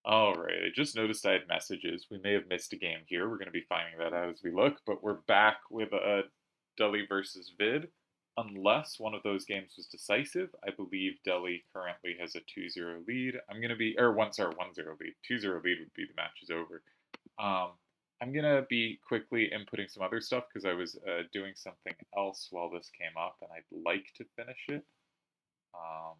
All right, I just noticed I had messages. We may have missed a game here. We're going to be finding that out as we look, but we're back with a Delhi versus Vid. Unless one of those games was decisive, I believe Delhi currently has a 2-0 lead. I'm going to be, or one, sorry, 1-0 lead. 2-0 lead would be the match is over. Um, I'm going to be quickly inputting some other stuff because I was doing something else while this came up, and I'd like to finish it. Um,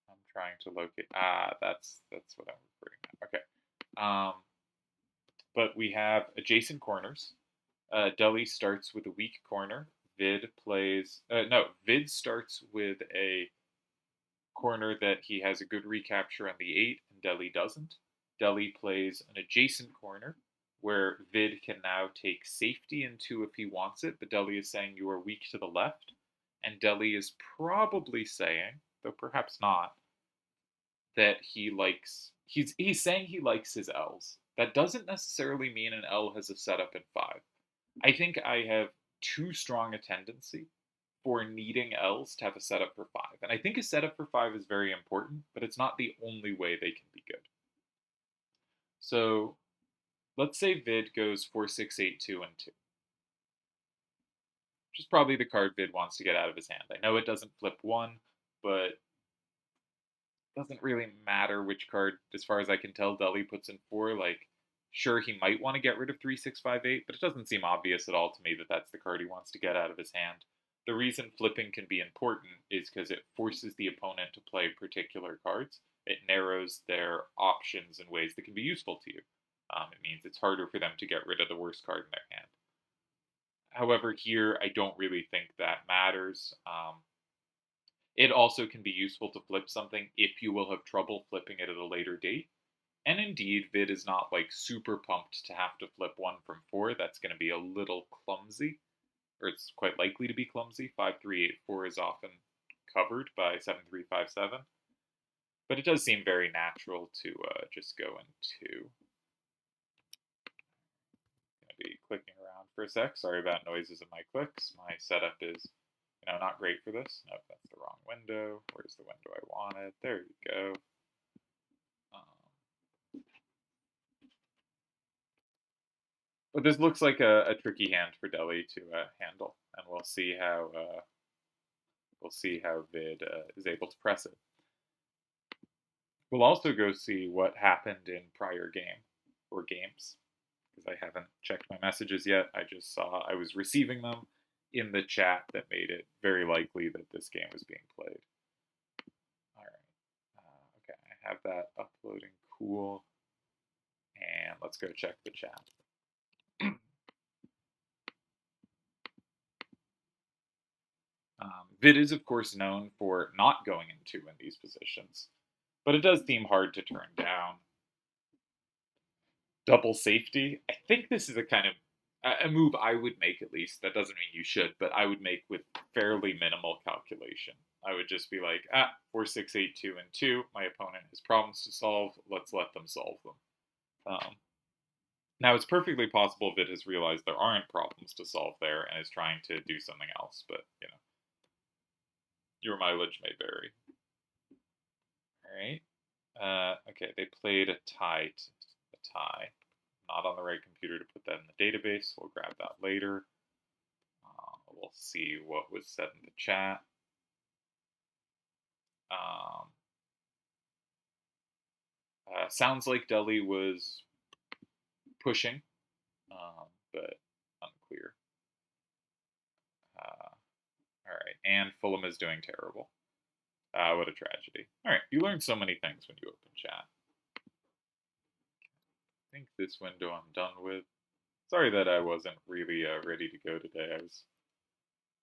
I'm trying to locate. That's what I'm referring to. Okay. But we have adjacent corners. Delhi starts with a weak corner. Vid plays. No, Vid starts with a corner that he has a good recapture on the 8, and Delhi doesn't. Delhi plays an adjacent corner where Vid can now take safety into if he wants it, but Delhi is saying you are weak to the left. And Delhi is probably saying, though perhaps not, that he's saying he likes his L's. That doesn't necessarily mean an L has a setup in 5. I think I have too strong a tendency for needing L's to have a setup for 5. And I think a setup for 5 is very important, but it's not the only way they can be good. So let's say Vid goes 4-6-8-2 and 2, which is probably the card Vid wants to get out of his hand. I know it doesn't flip 1, but doesn't really matter which card, as far as I can tell, Delhi puts in 4. Like, sure, he might want to get rid of 3-6-5-8, but it doesn't seem obvious at all to me that that's the card he wants to get out of his hand. The reason flipping can be important is because it forces the opponent to play particular cards. It narrows their options in ways that can be useful to you. It means it's harder for them to get rid of the worst card in their hand. However, here I don't really think that matters. It also can be useful to flip something if you will have trouble flipping it at a later date. And indeed, Vid is not like super pumped to have to flip 1 from 4. That's going to be a little clumsy, or it's quite likely to be clumsy. 5-3-8-4 is often covered by 7-3-5-7. But it does seem very natural to just go into. Going to be clicking around for a sec. Sorry about noises of my clicks. My setup is not great for this. Nope, that's the wrong window. Where's the window I wanted? There you go. But this looks like a tricky hand for Delhi to handle, and we'll see how Vid is able to press it. We'll also go see what happened in prior game or games because I haven't checked my messages yet. I just saw I was receiving them in the chat that made it very likely that this game was being played. All right. Okay, I have that uploading. Cool. And let's go check the chat. Vid is, of course, known for not going in 2 in these positions, but it does seem hard to turn down. Double safety. I think this is a kind of a move I would make, at least. That doesn't mean you should, but I would make with fairly minimal calculation. I would just be like, 4-6-8-2 and 2. My opponent has problems to solve. Let's let them solve them. Now, it's perfectly possible Vid has realized there aren't problems to solve there and is trying to do something else, but, your mileage may vary. Alright. Okay, they played a tie. Not on the right computer to put that in the database. We'll grab that later. We'll see what was said in the chat. Sounds like Delhi was pushing, but unclear. All right, and Fulham is doing terrible. What a tragedy. All right, you learn so many things when you open chat. I think this window I'm done with. Sorry that I wasn't really ready to go today. I was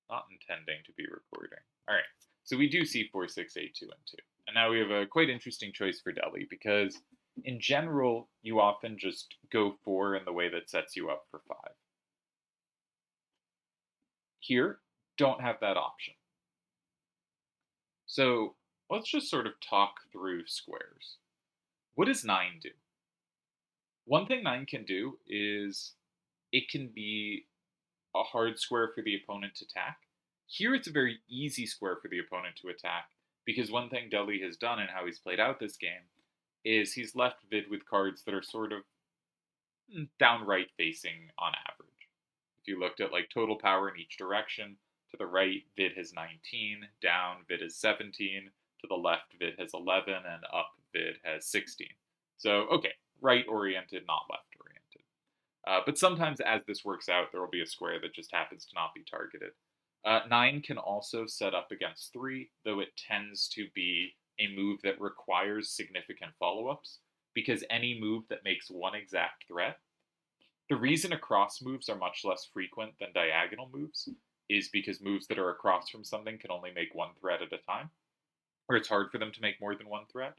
not intending to be recording. All right, so we do see 4-6-8-2 and 2. And now we have a quite interesting choice for Delhi because in general, you often just go 4 in the way that sets you up for 5. Here, don't have that option. So let's just sort of talk through squares. What does 9 do? One thing 9 can do is it can be a hard square for the opponent to tack. Here it's a very easy square for the opponent to attack, because one thing Deli has done and how he's played out this game is he's left Vid with cards that are sort of downright facing on average. If you looked at like total power in each direction, to the right, Vid has 19, down, Vid has 17, to the left, Vid has 11, and up, Vid has 16. So, okay, right oriented, not left oriented. But sometimes as this works out, there will be a square that just happens to not be targeted. 9 can also set up against 3, though it tends to be a move that requires significant follow ups, because any move that makes one exact threat, the reason across moves are much less frequent than diagonal moves is because moves that are across from something can only make one threat at a time, or it's hard for them to make more than one threat.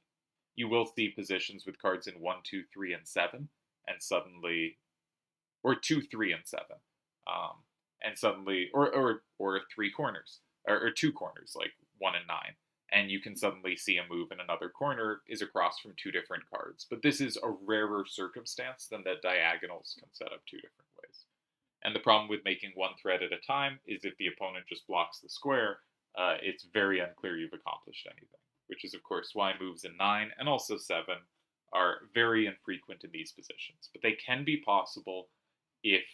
You will see positions with cards in 1, 2, 3, and 7, and suddenly, or 2, 3, and 7, um, and suddenly, or 3 corners, or 2 corners, like 1 and 9, and you can suddenly see a move in another corner is across from 2 different cards. But this is a rarer circumstance than that diagonals can set up 2 different ways. And the problem with making one thread at a time is if the opponent just blocks the square, it's very unclear you've accomplished anything, which is, of course, why moves in 9 and also 7 are very infrequent in these positions. But they can be possible if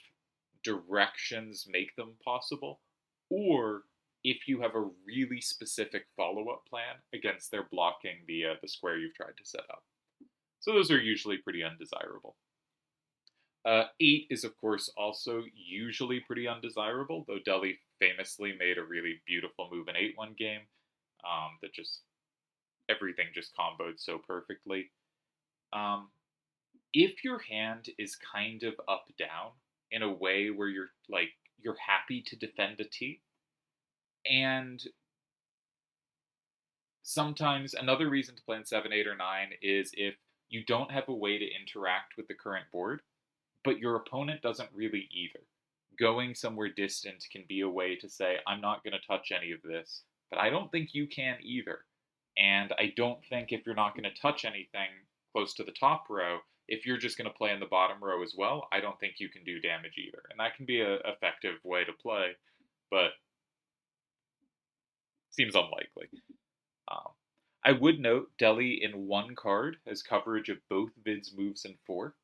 directions make them possible, or if you have a really specific follow-up plan against their blocking the square you've tried to set up. So those are usually pretty undesirable. 8 is, of course, also usually pretty undesirable, though Deli famously made a really beautiful move in 8 one game that just everything just comboed so perfectly. If your hand is kind of up down in a way where you're happy to defend a T, and sometimes another reason to play in 7, 8, or 9 is if you don't have a way to interact with the current board, but your opponent doesn't really either. Going somewhere distant can be a way to say, I'm not going to touch any of this, but I don't think you can either. And I don't think if you're not going to touch anything close to the top row, if you're just going to play in the bottom row as well, I don't think you can do damage either. And that can be an effective way to play, but seems unlikely. Um, I would note Deli in one card has coverage of both Vid's moves in 4.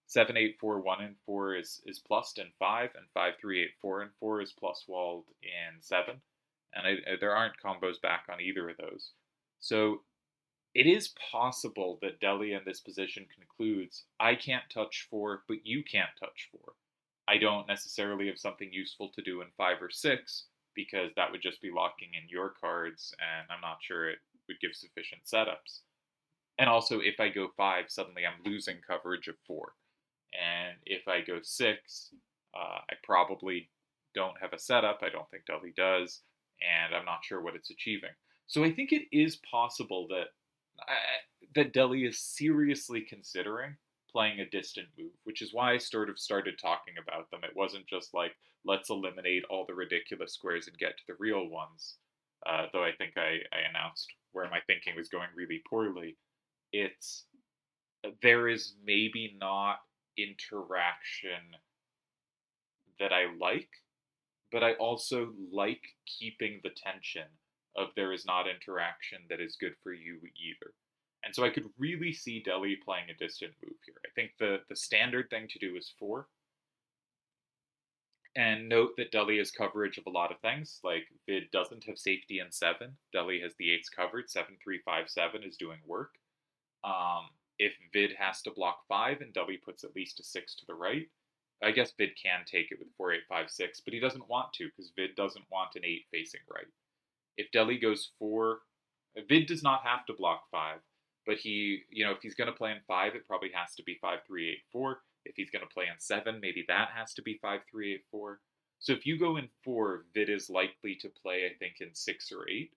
7, 8, 4, 1, and 4 is plussed in 5, and 5, 3, 8, 4, and 4 is plus walled in 7. And there aren't combos back on either of those. So it is possible that Deli in this position concludes, I can't touch 4, but you can't touch 4. I don't necessarily have something useful to do in 5 or 6, because that would just be locking in your cards, and I'm not sure it would give sufficient setups. And also, if I go 5, suddenly I'm losing coverage of 4. And if I go 6, I probably don't have a setup. I don't think Deli does, and I'm not sure what it's achieving. So I think it is possible that Deli is seriously considering playing a distant move, which is why I sort of started talking about them. It wasn't just like, let's eliminate all the ridiculous squares and get to the real ones. Though I think I announced where my thinking was going really poorly. It's there is maybe not interaction that I like, but I also like keeping the tension of there is not interaction that is good for you either. And so I could really see Deli playing a distant move here. I think the standard thing to do is 4. And note that Deli has coverage of a lot of things, like Vid doesn't have safety in 7. Deli has the 8s covered. 7, 3, 5, 7 is doing work. If Vid has to block 5 and Deli puts at least a 6 to the right, I guess Vid can take it with 4, 8, 5, 6, but he doesn't want to because Vid doesn't want an 8 facing right. If Deli goes 4, Vid does not have to block 5, but if he's going to play in 5, it probably has to be 5, 3, 8, 4. If he's going to play in 7, maybe that has to be 5, 3, 8, 4. So if you go in 4, Vid is likely to play, I think, in 6 or 8.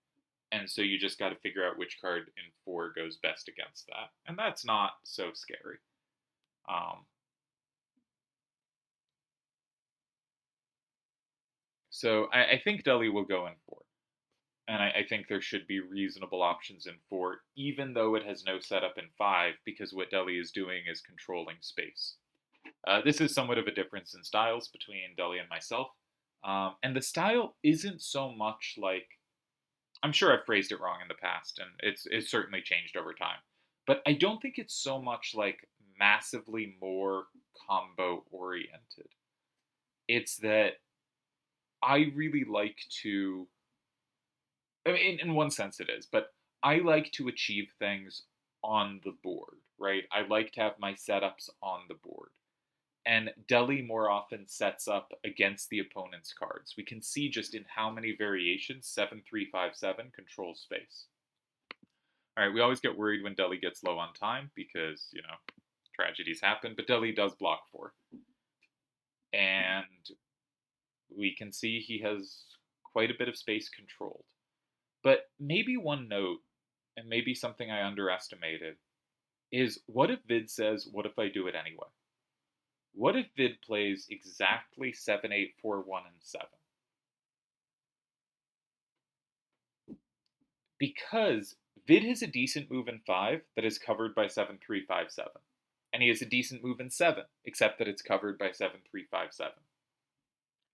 And so you just got to figure out which card in 4 goes best against that. And that's not so scary. So I think Deli will go in 4. And I think there should be reasonable options in 4, even though it has no setup in 5, because what Deli is doing is controlling space. This is somewhat of a difference in styles between Deli and myself. And the style isn't so much like, I'm sure I've phrased it wrong in the past, and it's certainly changed over time. But I don't think it's so much like massively more combo oriented. It's that I really like to, I mean, in one sense it is, but I like to achieve things on the board, right? I like to have my setups on the board. And Delhi more often sets up against the opponent's cards. We can see just in how many variations 7-3-5-7 controls space. All right, we always get worried when Delhi gets low on time because, tragedies happen, but Delhi does block 4. And we can see he has quite a bit of space controlled. But maybe one note, and maybe something I underestimated, is what if Vid says, what if I do it anyway? What if Vid plays exactly 7-8-4-1 and 7? Because Vid has a decent move in 5 that is covered by 7-3-5-7. And he has a decent move in 7, except that it's covered by 7-3-5-7.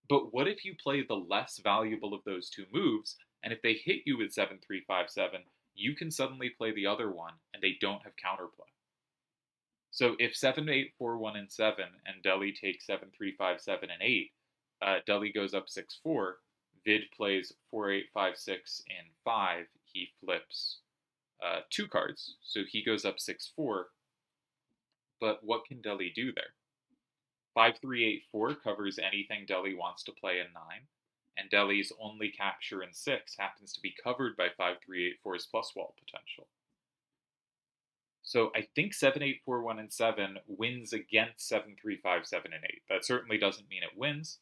But what if you play the less valuable of those two moves, and if they hit you with 7-3-5-7, you can suddenly play the other one, and they don't have counterplay. So if 7-8-4-1 and 7, and Delhi takes 7-3-5-7 and 8, Delhi goes up 6-4. Vid plays 4-8-5-6 and 5. He flips 2 cards, so he goes up 6-4. But what can Delhi do there? 5-3-8-4 covers anything Delhi wants to play in 9, and Delhi's only capture in 6 happens to be covered by 5-3-8-4's plus wall potential. So I think 7-8-4-1 and 7 wins against 7-3-5-7 and 8. That certainly doesn't mean it wins,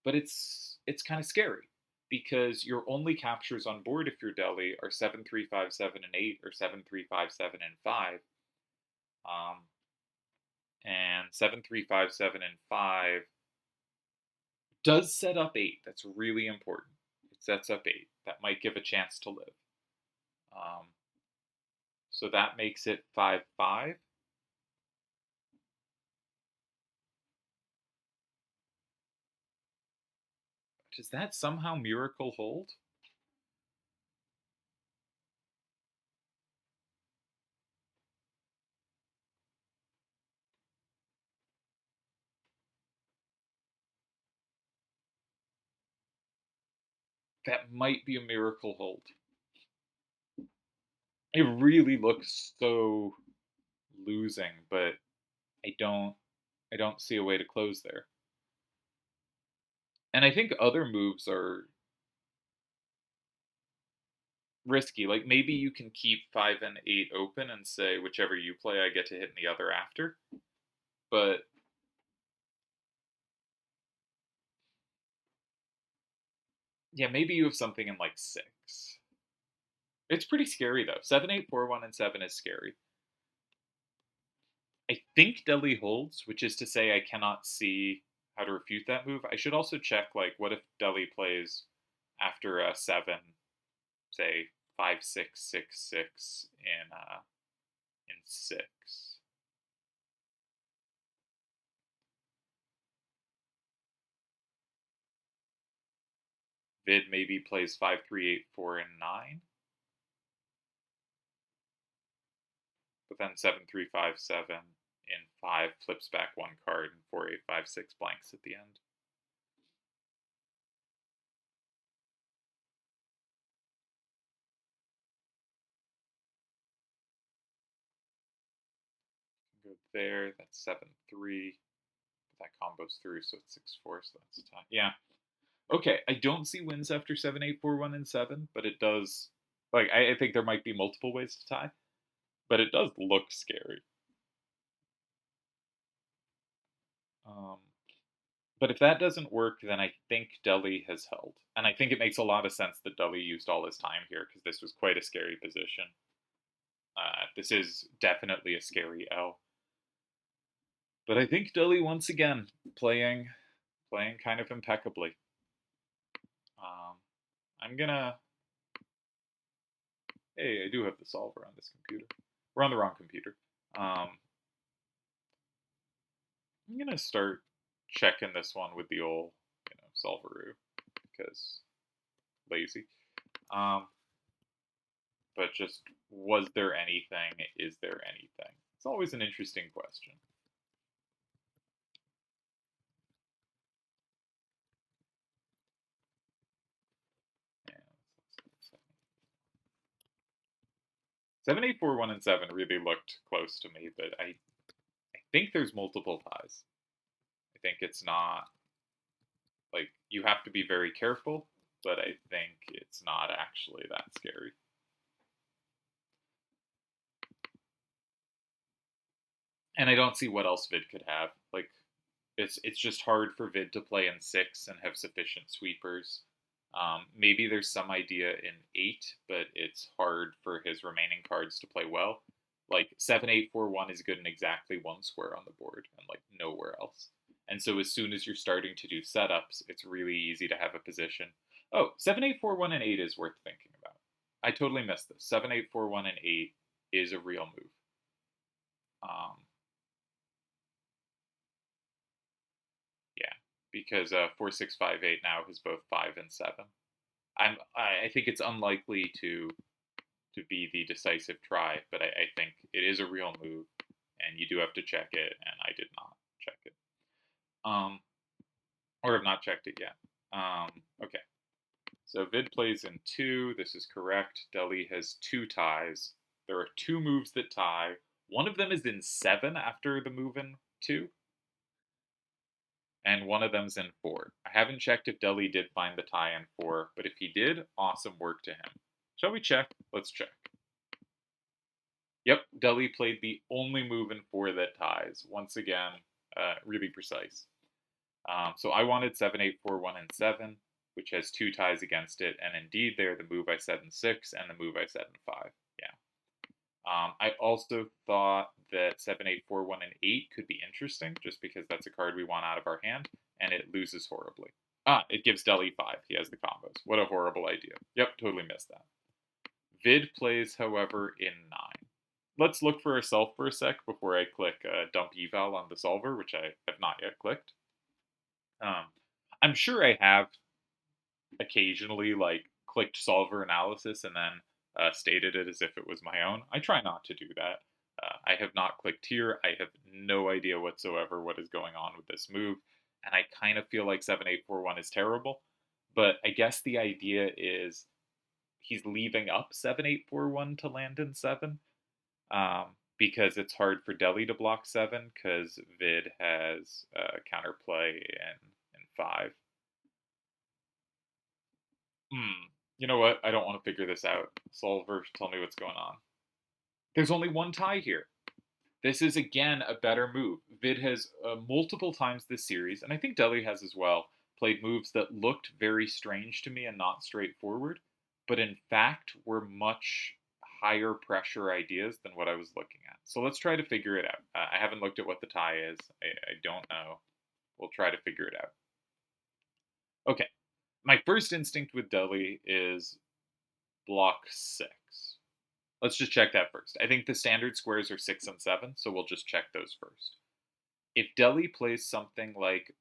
but it's kind of scary because your only captures on board if you're Delhi are 7-3-5-7 and 8 or 7-3-5-7 and 5. And 7-3-5-7 and 5 does set up 8. That's really important. It sets up 8. That might give a chance to live. So that makes it 5-5. Does that somehow miracle hold? That might be a miracle hold. It really looks so losing, but I don't see a way to close there. And I think other moves are risky. Like maybe you can keep 5 and 8 open and say whichever you play I get to hit in the other after. But yeah, maybe you have something in like 6. It's pretty scary though. 7-8-4-1 and 7 is scary. I think Delhi holds, which is to say I cannot see how to refute that move. I should also check like what if Delhi plays after a 7, say 5-6-6-6 in 6. Vid maybe plays 5-3-8-4 and 9. But then 7-3-5-7 in 5 flips back 1 card and 4-8-5-6 blanks at the end. Go there, that's 7-3. That combos through, so it's 6-4, so that's a tie. Yeah. Okay, I don't see wins after 7-8-4-1 and 7, but it does. Like, I think there might be multiple ways to tie, but it does look scary. Um, but if that doesn't work, then I think Delhi has held. And I think it makes a lot of sense that Delhi used all his time here because this was quite a scary position. This is definitely a scary L. But I think Delhi once again playing kind of impeccably. Um, I'm gonna. Hey, I do have the solver on this computer. We're on the wrong computer. I'm gonna start checking this one with the old, solveroo. because lazy. Um, but just, was there anything? Is there anything? It's always an interesting question. Yeah, 7, 8, 4, 1, and 7 really looked close to me, but I think there's multiple ties. I think it's not, like, you have to be very careful, but I think it's not actually that scary. And I don't see what else Vid could have. Like, it's just hard for Vid to play in 6 and have sufficient sweepers. Maybe there's some idea in 8, but it's hard for his remaining cards to play well. Like 7, 8, 4, 1 is good in exactly one square on the board and like nowhere else. And so as soon as you're starting to do setups, it's really easy to have a position. Oh, 7, 8, 4, 1, and 8 is worth thinking about. I totally missed this. 7, 8, 4, 1, and 8 is a real move. Um, yeah, because 4, 6, 5, 8 now has both 5 and 7. I think it's unlikely to be the decisive try, but I think it is a real move, and you do have to check it, and I did not check it. Or have not checked it yet. Okay. So Vid plays in 2. This is correct. Deli has 2 ties. There are 2 moves that tie. One of them is in 7 after the move in 2, and one of them's in 4. I haven't checked if Deli did find the tie in 4, but if he did, awesome work to him. Shall we check? Let's check. Yep, Deli played the only move in 4 that ties. Once again, really precise. So I wanted 7, 8, 4, 1, and 7, which has 2 ties against it, and indeed they're the move I said in 6 and the move I said in 5. Yeah. I also thought that 7, 8, 4, 1, and 8 could be interesting, just because that's a card we want out of our hand, and it loses horribly. It gives Deli 5. He has the combos. What a horrible idea. Yep, totally missed that. Vid plays, however, in 9. Let's look for ourselves for a sec before I click dump eval on the solver, which I have not yet clicked. I'm sure I have occasionally like clicked solver analysis and then stated it as if it was my own. I try not to do that. I have not clicked here. I have no idea whatsoever what is going on with this move, and I kind of feel like 7, 8, 4, 1 is terrible. But I guess the idea is he's leaving up 7, 8, 4, 1 to land in 7. Because it's hard for Deli to block 7 because Vid has counterplay in 5. You know what? I don't want to figure this out. Solver, tell me what's going on. There's only one tie here. This is again a better move. Vid has multiple times this series, and I think Deli has as well, played moves that looked very strange to me and not straightforward, but in fact were much higher pressure ideas than what I was looking at. So let's try to figure it out. I haven't looked at what the tie is. I don't know. We'll try to figure it out. Okay. My first instinct with Deli is block 6. Let's just check that first. I think the standard squares are 6 and 7, so we'll just check those first. If Deli plays something like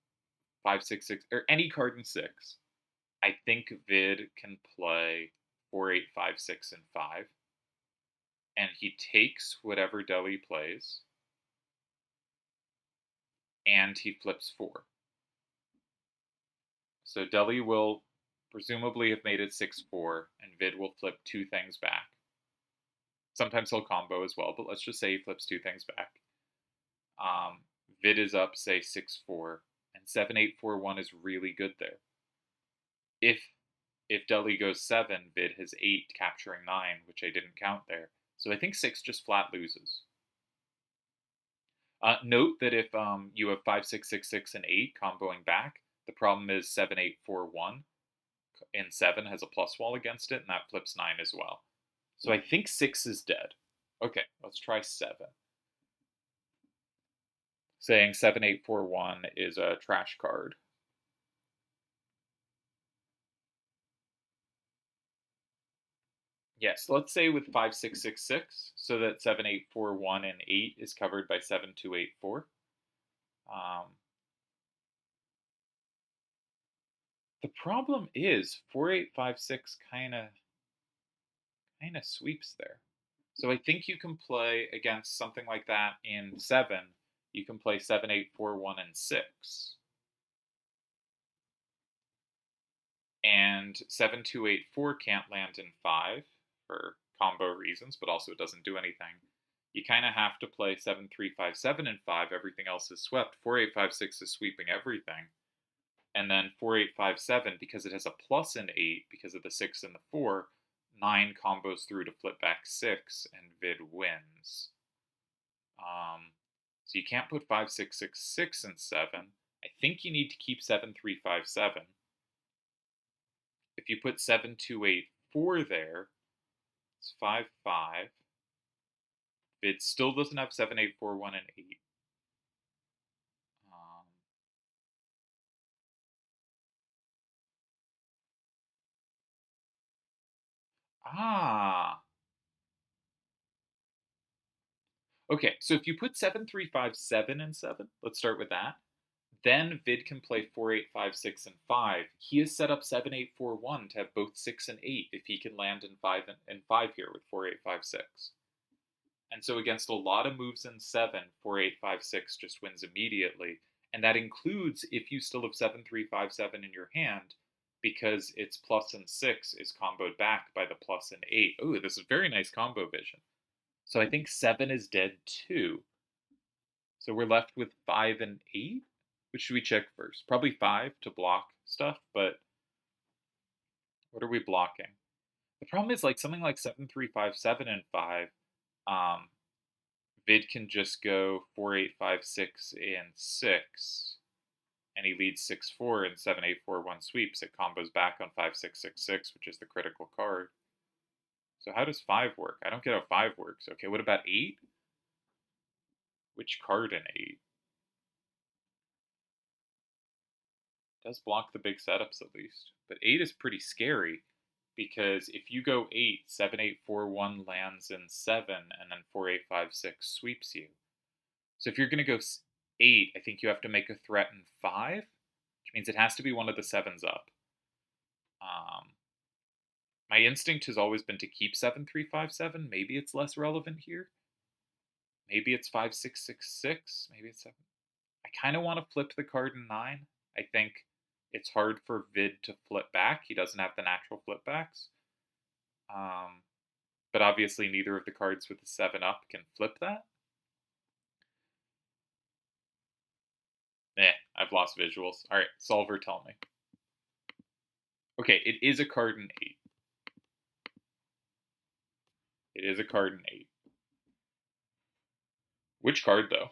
5, 6, 6, or any card in 6, I think Vid can play 4, 8, 5, 6, and 5. And he takes whatever Deli plays, and he flips 4. So Deli will presumably have made it 6-4, and Vid will flip 2 things back. Sometimes he'll combo as well, but let's just say he flips 2 things back. Vid is up, say 6-4, and 7, 8, 4, 1 is really good there. If Deli goes 7, Vid has 8, capturing 9, which I didn't count there. So I think 6 just flat loses. Note that if you have 5, 6, 6, 6, and 8 comboing back, the problem is 7, 8, 4, 1 in 7 has a plus wall against it, and that flips 9 as well. So I think 6 is dead. Okay, let's try 7. Saying 7, 8, 4, 1 is a trash card. Yes, let's say with 5, 6, 6, 6, so that 7, 8, 4, 1 and 8 is covered by 7, 2, 8, 4. The problem is 4856 kind of sweeps there. So I think you can play against something like that in 7. You can play 7, 8, 4, 1, and 6. And 7, 2, 8, 4 can't land in 5 for combo reasons, but also it doesn't do anything. You kind of have to play 7, 3, 5, 7 in 5. Everything else is swept. 4, 8, 5, 6 is sweeping everything. And then 4, 8, 5, 7, because it has a plus in 8 because of the 6 and the 4, 9 combos through to flip back 6, and Vid wins. So you can't put 5, 6, 6, 6 in 7. I think you need to keep 7, 3, 5, 7. If you put 7, 2, 8, 4 there, it's 5, 5. Vid still doesn't have 7, 8, 4, 1, and 8. Ah. Okay, so if you put 7, 3, 5, 7 in 7, let's start with that. Then Vid can play 4, 8, 5, 6, and 5. He has set up 7, 8, 4, 1 to have both 6 and 8 if he can land in 5 here with 4, 8, 5, 6. And so against a lot of moves in 7, 4, 8, 5, 6 just wins immediately. And that includes if you still have 7, 3, 5, 7 in your hand, because its plus and 6 is comboed back by the plus and 8. Oh, this is very nice combo vision. So I think 7 is dead too. So we're left with 5 and 8. Which should we check first? Probably 5 to block stuff, but what are we blocking? The problem is like something like 7, 3, 5, 7 and 5. Vid can just go 4, 8, 5, 6 and 6, and he leads 6, 4 and 7, 8, 4, 1 sweeps. It combos back on 5, 6, 6, 6, which is the critical card. So how does 5 work? I don't get how 5 works. Okay, what about 8? Which card in 8? Does block the big setups at least. But 8 is pretty scary because if you go 8, 7, 8, 4, 1 lands in 7, and then 4, 8, 5, 6 sweeps you. So if you're going to go 8, I think you have to make a threat in 5, which means it has to be one of the 7s up. My instinct has always been to keep 7, 3, 5, 7. Maybe it's less relevant here. Maybe it's 5, 6, 6, 6. Maybe it's 7. I kind of want to flip the card in 9. I think it's hard for Vid to flip back. He doesn't have the natural flip backs. But obviously neither of the cards with the 7 up can flip that. I've lost visuals. All right, Solver, tell me. Okay, it is a card in 8. It is a card in 8. Which card, though?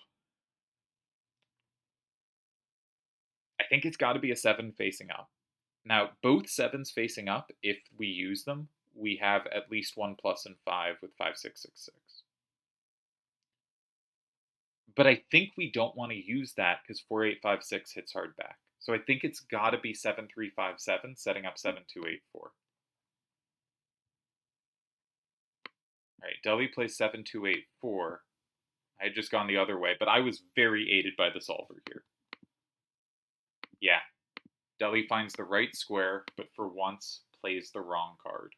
I think it's got to be a 7 facing up. Now, both 7s facing up, if we use them, we have at least 1 plus and 5 with 5, 6, 6, 6. But I think we don't want to use that because 4, 8, 5, 6 hits hard back. So I think it's got to be 7, 3, 5, 7, setting up 7, 2, 8, 4. All right, Deli plays 7, 2, 8, 4. I had just gone the other way, but I was very aided by the solver here. Yeah, Deli finds the right square, but for once plays the wrong card.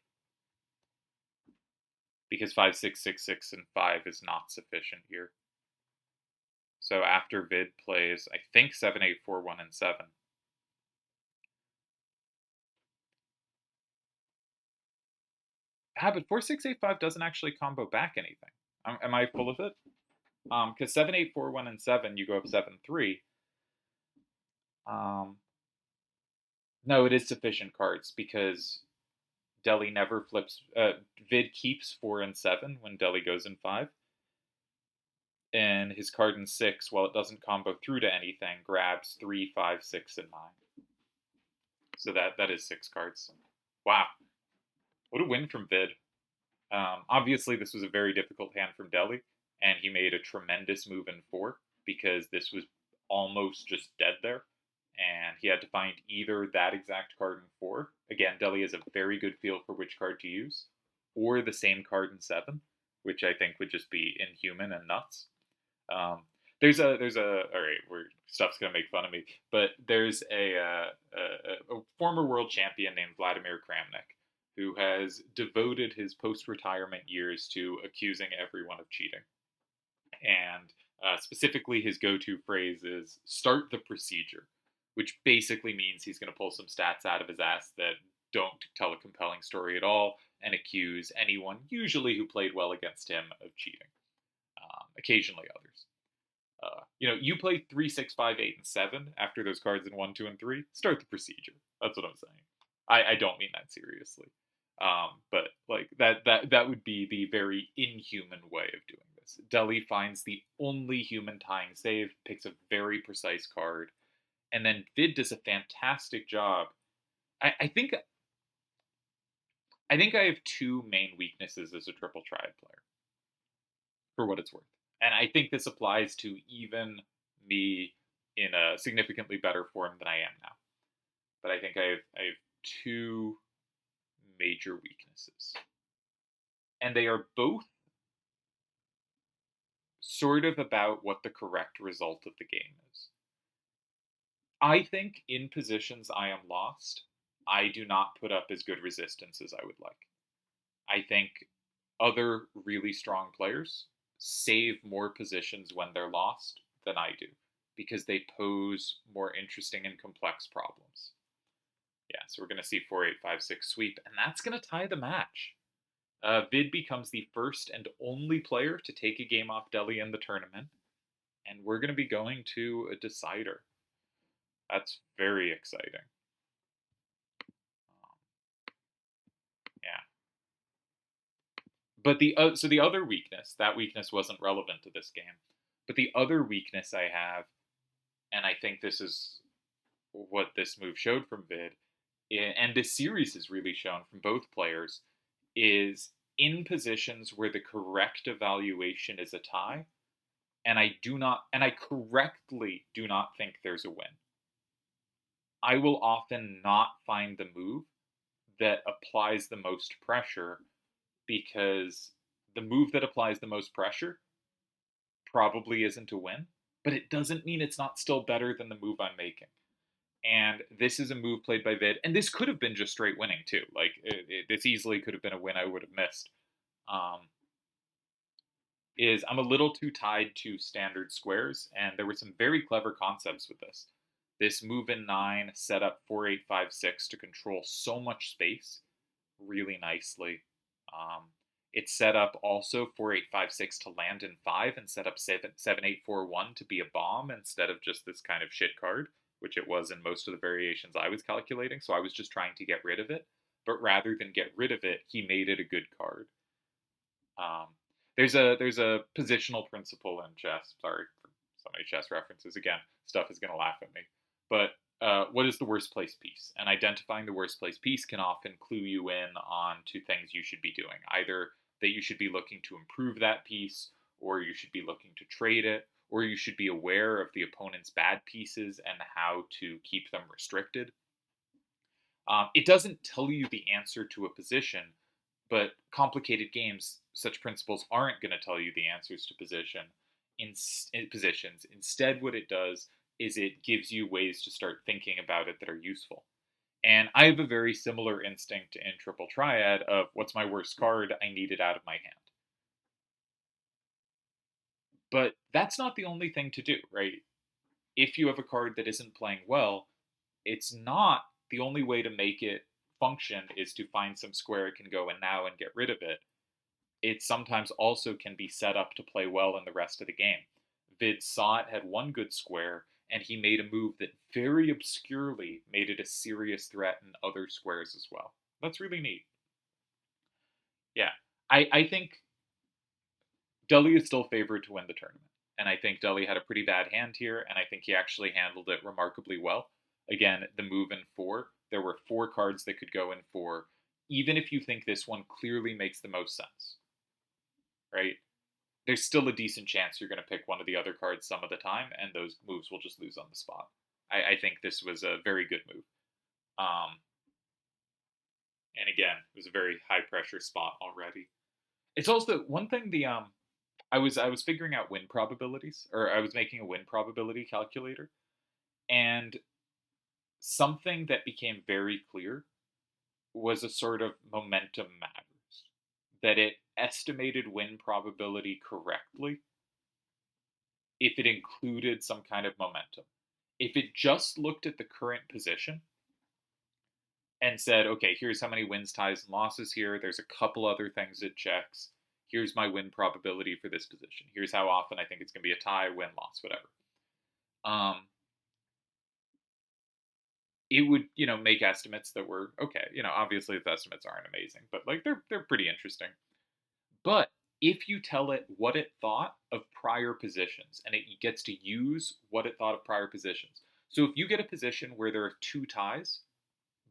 Because 5, 6, 6, 6, and 5 is not sufficient here. So after Vid plays, I think 7, 8, 4, 1, and 7. But 4, 6, 8, 5 doesn't actually combo back anything. Am I full of it? Because 7, 8, 4, 1, and 7, you go up 7, 3. No, it is sufficient cards because Deli never flips. Vid keeps 4 and 7 when Deli goes in 5. And his card in 6, while it doesn't combo through to anything, grabs 3, 5, 6, and 9. So that is 6 cards. Wow. What a win from Vid. Obviously, this was a very difficult hand from Deli, and he made a tremendous move in 4 because this was almost just dead there, and he had to find either that exact card in 4. Again, Deli has a very good feel for which card to use, or the same card in 7, which I think would just be inhuman and nuts. there's a all right, where stuff's gonna make fun of me, but there's a former world champion named Vladimir Kramnik who has devoted his post-retirement years to accusing everyone of cheating, and specifically his go-to phrase is "start the procedure," which basically means he's going to pull some stats out of his ass that don't tell a compelling story at all and accuse anyone, usually who played well against him, of cheating. Occasionally others. You play 3, 6, 5, 8, and 7 after those cards in 1, 2, and 3. Start the procedure. That's what I'm saying. I don't mean that seriously. But like that would be the very inhuman way of doing this. Deli finds the only human tying save, picks a very precise card, and then Vid does a fantastic job. I think I have two main weaknesses as a triple triad player, for what it's worth. And I think this applies to even me in a significantly better form than I am now. But I think I have two major weaknesses. And they are both sort of about what the correct result of the game is. I think in positions I am lost, I do not put up as good resistance as I would like. I think other really strong players save more positions when they're lost than I do because they pose more interesting and complex problems. Yeah, so we're going to see 4, 8, 5, 6 sweep, and that's going to tie the match. Vid becomes the first and only player to take a game off Deli in the tournament, and we're going to be going to a decider. That's very exciting. Yeah. But the other weakness, that weakness wasn't relevant to this game. But the other weakness I have, and I think this is what this move showed from Vid, and this series has really shown from both players, is in positions where the correct evaluation is a tie, and I correctly do not think there's a win. I will often not find the move that applies the most pressure because the move that applies the most pressure probably isn't a win, but it doesn't mean it's not still better than the move I'm making. And this is a move played by Vid, and this could have been just straight winning too. Like this easily could have been a win I would have missed. Um, is I'm a little too tied to standard squares, and there were some very clever concepts with this. This move in 9 set up 4, 8, 5, 6 to control so much space really nicely. Um, it set up also 4, 8, 5, 6 to land in 5 and set up 7, 8, 4, 1 to be a bomb instead of just this kind of shit card, which it was in most of the variations I was calculating. So I was just trying to get rid of it. But rather than get rid of it, he made it a good card. Um, there's a positional principle in chess. Sorry for so many chess references. Again, stuff is gonna laugh at me. But what is the worst place piece? And identifying the worst place piece can often clue you in on to things you should be doing. Either that you should be looking to improve that piece, or you should be looking to trade it, or you should be aware of the opponent's bad pieces and how to keep them restricted. It doesn't tell you the answer to a position, but complicated games, such principles aren't going to tell you the answers to in positions. Instead, what it does is it gives you ways to start thinking about it that are useful. And I have a very similar instinct in Triple Triad of what's my worst card? I need it out of my hand. But that's not the only thing to do, right? If you have a card that isn't playing well, it's not the only way to make it function is to find some square it can go in now and get rid of it. It sometimes also can be set up to play well in the rest of the game. Vid saw it had one good square, and he made a move that very obscurely made it a serious threat in other squares as well. That's really neat. Yeah, I think Deli is still favored to win the tournament. And I think Deli had a pretty bad hand here, and I think he actually handled it remarkably well. Again, the move in 4, there were 4 cards that could go in 4, even if you think this one clearly makes the most sense, right? There's still a decent chance you're going to pick one of the other cards some of the time, and those moves will just lose on the spot. I think this was a very good move. Um, and again, it was a very high pressure spot already. It's also one thing I was figuring out win probabilities, or I was making a win probability calculator, and something that became very clear was a sort of momentum matters. That it estimated win probability correctly if it included some kind of momentum. If it just looked at the current position and said, okay, here's how many wins, ties, and losses here, there's a couple other things it checks. Here's my win probability for this position. Here's how often I think it's going to be a tie, win, loss, whatever. Um, it would, make estimates that were okay. Obviously the estimates aren't amazing, but like they're pretty interesting. But if you tell it what it thought of prior positions, and it gets to use what it thought of prior positions. So if you get a position where there are two ties,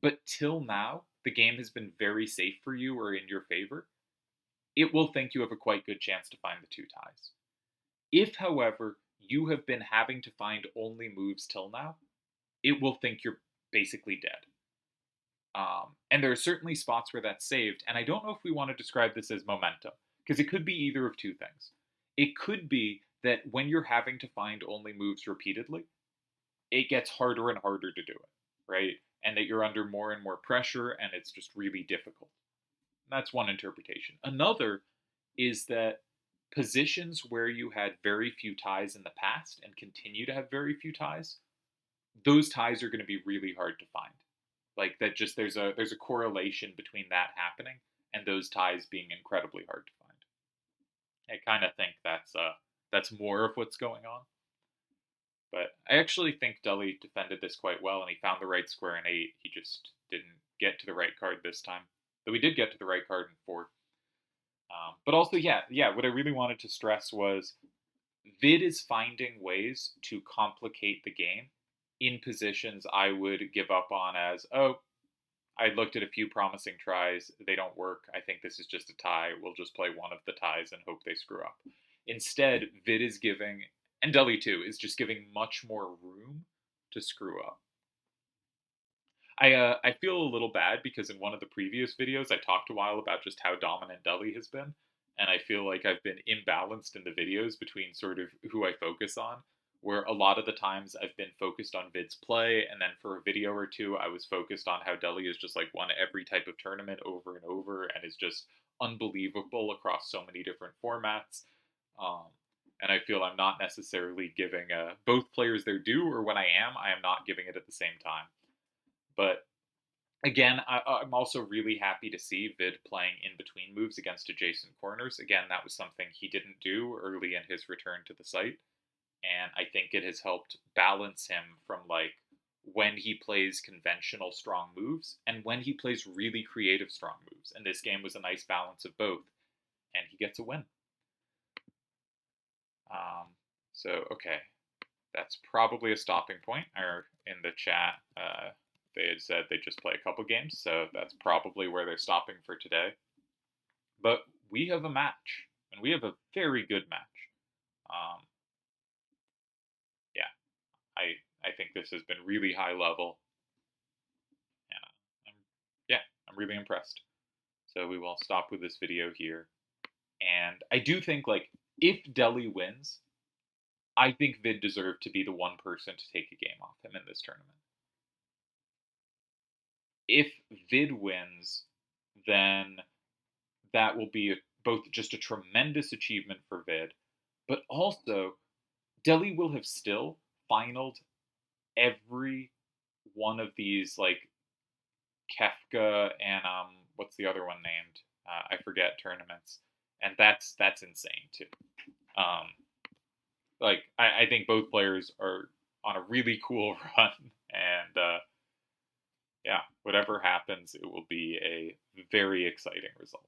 but till now the game has been very safe for you or in your favor, it will think you have a quite good chance to find the two ties. If, however, you have been having to find only moves till now, it will think you're basically dead. And there are certainly spots where that's saved, and I don't know if we want to describe this as momentum, because it could be either of two things. It could be that when you're having to find only moves repeatedly, it gets harder and harder to do it, right? And that you're under more and more pressure, and it's just really difficult. That's one interpretation. Another is that positions where you had very few ties in the past and continue to have very few ties, those ties are going to be really hard to find. Like that, just there's a correlation between that happening and those ties being incredibly hard to find. I kind of think that's more of what's going on. But I actually think Deli defended this quite well, and he found the right square in 8. He just didn't get to the right card this time. Though we did get to the right card in 4. But also, yeah, what I really wanted to stress was Vid is finding ways to complicate the game in positions I would give up on as, oh, I looked at a few promising tries. They don't work. I think this is just a tie. We'll just play one of the ties and hope they screw up. Instead, Vid is giving, and Deli too, is just giving much more room to screw up. I feel a little bad because in one of the previous videos I talked a while about just how dominant Deli has been, and I feel like I've been imbalanced in the videos between sort of who I focus on, where a lot of the times I've been focused on Vid's play, and then for a video or two I was focused on how Deli has just like won every type of tournament over and over and is just unbelievable across so many different formats. Um, and I feel I'm not necessarily giving both players their due, or when I am not giving it at the same time. But again, I'm also really happy to see Vid playing in between moves against adjacent corners. Again, that was something he didn't do early in his return to the site. And I think it has helped balance him from like when he plays conventional strong moves and when he plays really creative strong moves. And this game was a nice balance of both. And he gets a win. Okay. That's probably a stopping point. Or in the chat, they had said they just play a couple games, so that's probably where they're stopping for today. But we have a match, and we have a very good match. Yeah, I think this has been really high level. Yeah, I'm really impressed. So we will stop with this video here. And I do think, like, if Deli wins, I think Vid deserved to be the one person to take a game off him in this tournament. If Vid wins, then that will be both just a tremendous achievement for Vid, but also Deli will have still finaled every one of these like Kefka and what's the other one named? I forget tournaments, and that's insane too. I think both players are on a really cool run, and yeah, whatever happens, it will be a very exciting result.